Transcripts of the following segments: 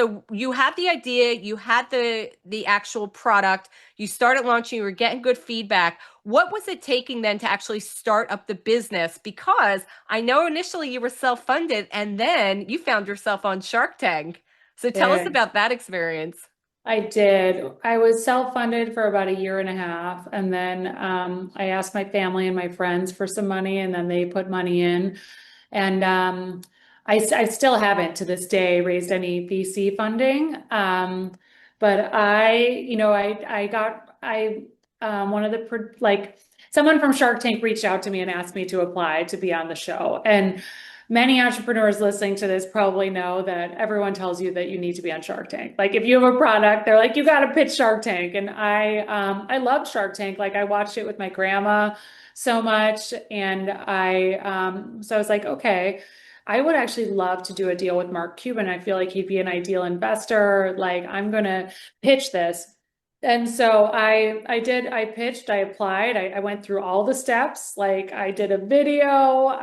So you had the idea, you had the actual product, you started launching, you were getting good feedback. What was it taking then to actually start up the business? Because I know initially you were self-funded and then you found yourself on Shark Tank. So tell us Did. about that experience. I did. I was self-funded for about a year and a half, and then I asked my family and my friends for some money, and then they put money in. And I still haven't to this day raised any VC funding. But I got one of the like someone from Shark Tank reached out to me and asked me to apply to be on the show, and many entrepreneurs listening to this probably know that everyone tells you that you need to be on Shark Tank. Like if you have a product, they're like, you got to pitch Shark Tank. And I love Shark Tank. Like I watched it with my grandma so much. And so I was like, okay, I would actually love to do a deal with Mark Cuban. I feel like he'd be an ideal investor. Like I'm going to pitch this. And so I pitched, I applied, I went through all the steps. Like I did a video,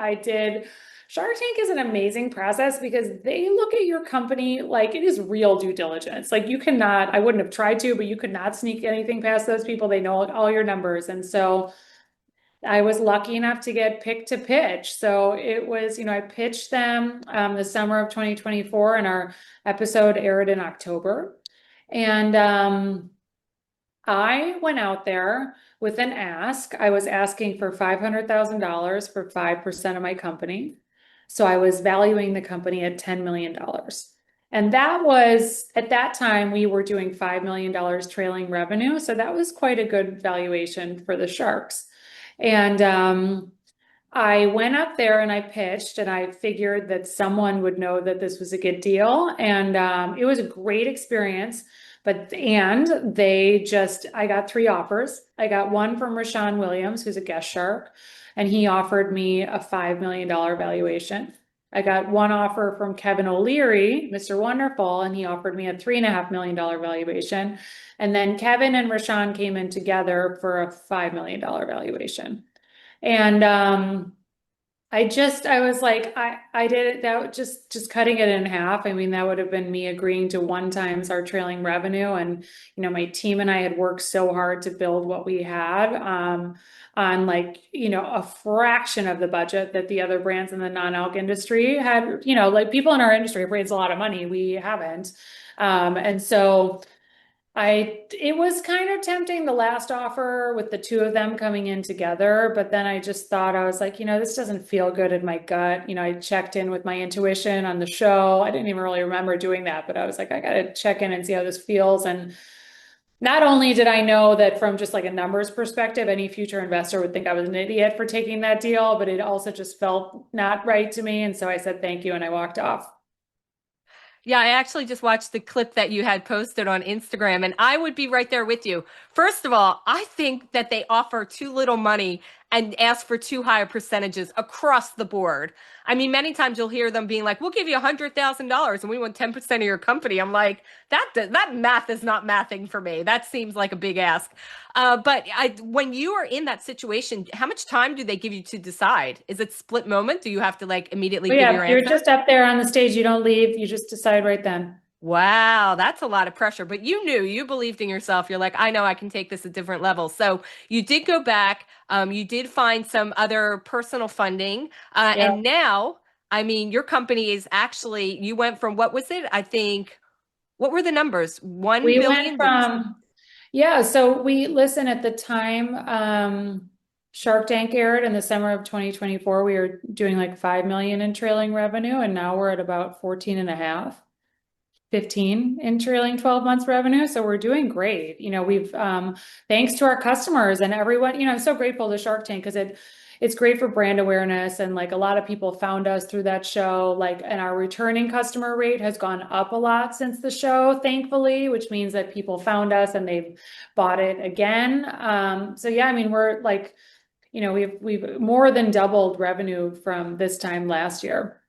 Shark Tank is an amazing process because they look at your company like it is real due diligence. Like you cannot, I wouldn't have tried to, but you could not sneak anything past those people. They know all your numbers. And so I was lucky enough to get picked to pitch. So it was, I pitched them the summer of 2024, and our episode aired in October. And I went out there with an ask. I was asking for $500,000 for 5% of my company. So I was valuing the company at $10 million. And that was, at that time, we were doing $5 million trailing revenue. So that was quite a good valuation for the Sharks. And I went up there and I pitched, and I figured that someone would know that this was a good deal. And it was a great experience. I got three offers. I got one from Rashawn Williams, who's a guest shark, and he offered me a $5 million valuation. I got one offer from Kevin O'Leary, Mr. Wonderful, and he offered me a $3.5 million valuation. And then Kevin and Rashawn came in together for a $5 million valuation. And I was like, I did it, that just cutting it in half. I mean, that would have been me agreeing to 1 times our trailing revenue. And, my team and I had worked so hard to build what we had, on like, a fraction of the budget that the other brands in the non-alc industry had, like people in our industry have raised a lot of money. We haven't. And so it was kind of tempting, the last offer with the two of them coming in together, but then I just thought, I was like, this doesn't feel good in my gut. I checked in with my intuition on the show. I didn't even really remember doing that, but I was like, I got to check in and see how this feels. And not only did I know that from just like a numbers perspective, any future investor would think I was an idiot for taking that deal, but it also just felt not right to me. And so I said, thank you. And I walked off. Yeah, I actually just watched the clip that you had posted on Instagram, and I would be right there with you. First of all, I think that they offer too little money and ask for too high percentages across the board. I mean, many times you'll hear them being like, "We'll give you $100,000 and we want 10% of your company." I'm like, that math is not mathing for me. That seems like a big ask. When you are in that situation, how much time do they give you to decide? Is it split moment? Do you have to like immediately But give your yeah, you're answer? just up there on the stage. You don't leave. You just decide right then. Wow, that's a lot of pressure. But you believed in yourself. You're like, I know I can take this at different levels. So you did go back. You did find some other personal funding. Yeah. And now, I mean, your company is actually, you went from what was it? I think, what were the numbers? 1 We went billion to from, yeah, so we listen at the time, Shark Tank aired in the summer of 2024. We were doing like 5 million in trailing revenue, and now we're at about 14 and a half, 15 in trailing 12 months revenue. So we're doing great. We've thanks to our customers and everyone, I'm so grateful to Shark Tank because it's great for brand awareness, and like a lot of people found us through that show, like, and our returning customer rate has gone up a lot since the show, thankfully, which means that people found us and they've bought it again. So yeah, I mean, we're like, we've more than doubled revenue from this time last year.